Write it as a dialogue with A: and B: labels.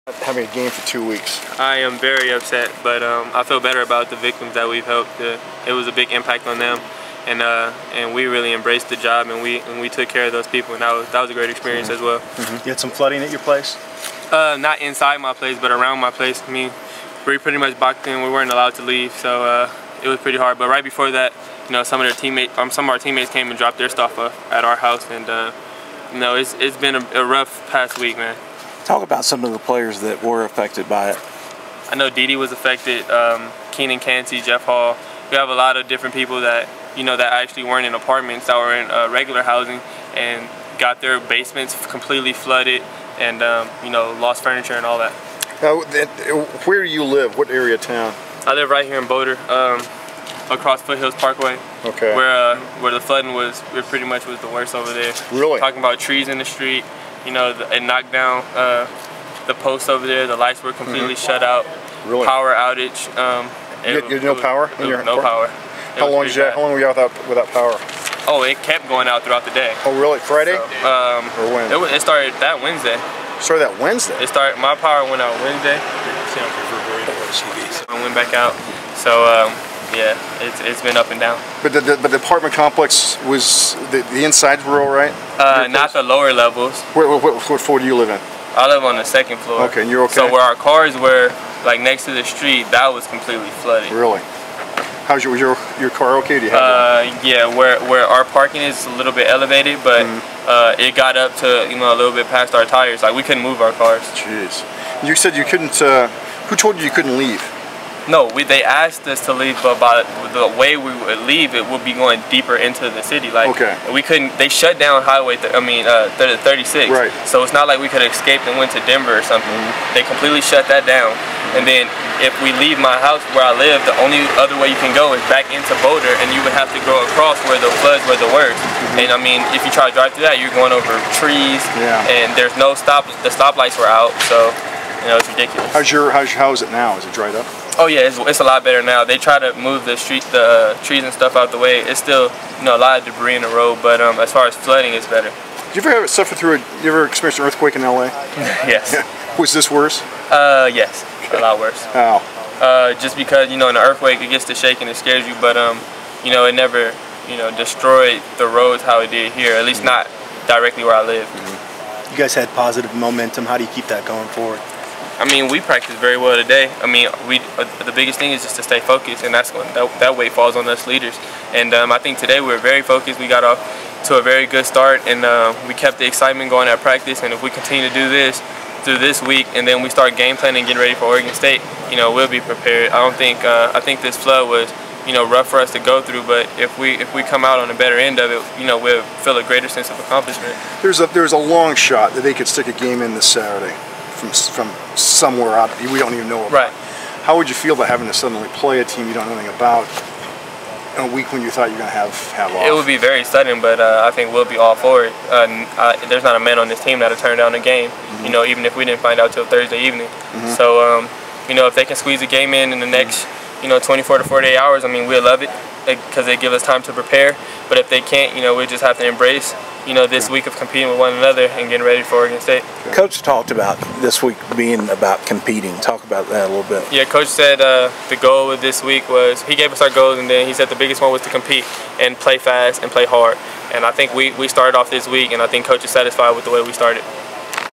A: Having a game for 2 weeks.
B: I am very upset, but I feel better about the victims that we've helped. It was a big impact on them, and we really embraced the job, and we took care of those people, and that was a great experience as well.
A: You had some flooding at your place?
B: Not inside my place, but around my place. I mean, we pretty much boxed in. We weren't allowed to leave, so it was pretty hard. But right before that, some of our teammates came and dropped their stuff at our house, and it's been a rough past week, man.
C: Talk about some of the players that were affected by it.
B: I know Didi was affected, Keenan Cansey, Jeff Hall. We have a lot of different people that, that actually weren't in apartments, that were in regular housing and got their basements completely flooded and, lost furniture and all that.
A: Where do you live? What area of town?
B: I live right here in Boulder, across Foothills Parkway.
A: Okay.
B: Where the flooding it pretty much was the worst over there.
A: Really?
B: Talking about trees in the street. It knocked down the posts over there. The lights were completely shut out.
A: Really?
B: Power outage.
A: You had no power in your
B: no power.
A: How long were you without power?
B: Oh, it kept going out throughout the day.
A: Oh, really? Friday?
B: So,
A: or when?
B: It started that Wednesday.
A: Started that Wednesday?
B: My power went out Wednesday. I went back out. So yeah, it's been up and down.
A: But the apartment complex was the insides were all right?
B: Not the lower levels.
A: What floor do you live in?
B: I live on the second floor.
A: Okay, and you're okay?
B: So where our cars were, like next to the street, that was completely flooded.
A: Really? How's your car okay? Do you have
B: yeah, where our parking is a little bit elevated, but it got up to a little bit past our tires. Like we couldn't move our cars.
A: Jeez. You said you couldn't. Who told you couldn't leave?
B: No, they asked us to leave, but by the way we would leave, it would be going deeper into the city. Like we couldn't. They shut down Highway 36.
A: Right.
B: So it's not like we could have escaped and went to Denver or something. They completely shut that down. And then if we leave my house where I live, the only other way you can go is back into Boulder, and you would have to go across where the floods were the worst. And I mean, if you try to drive through that, you're going over trees, and there's no stop. The stoplights were out, so it's ridiculous.
A: How is it now? Is it dried up?
B: Oh yeah, it's a lot better now. They try to move the trees and stuff out the way. It's still a lot of debris in the road, but as far as flooding, it's better.
A: Did you ever suffer through you ever experienced an earthquake in LA?
B: Yes.
A: Was this worse?
B: Yes, a lot worse.
A: How?
B: Just because in an earthquake it gets to shaking, it scares you, but it never destroyed the roads how it did here. At least not directly where I live.
D: You guys had positive momentum. How do you keep that going forward?
B: I mean, we practiced very well today. I mean, the biggest thing is just to stay focused, and that weight falls on us leaders. And I think today we were very focused. We got off to a very good start, and we kept the excitement going at practice. And if we continue to do this through this week, and then we start game planning and getting ready for Oregon State, we'll be prepared. I think this flood was rough for us to go through, but if we come out on the better end of it, we'll feel a greater sense of accomplishment.
A: There's a long shot that they could stick a game in this Saturday from somewhere out we don't even know about.
B: Right.
A: How would you feel about having to suddenly play a team you don't know anything about in a week when you thought you were going to have off?
B: It would be very sudden, but I think we'll be all for it. There's not a man on this team that'll turn down a game, even if we didn't find out till Thursday evening. So, if they can squeeze a game in the next 24 to 48 hours, I mean, we'll love it because they give us time to prepare. But if they can't, we just have to embrace, this week of competing with one another and getting ready for Oregon State.
C: Coach talked about this week being about competing. Talk about that a little bit.
B: Yeah, Coach said the goal of this week was, he gave us our goals, and then he said the biggest one was to compete and play fast and play hard. And I think we started off this week, and I think Coach is satisfied with the way we started.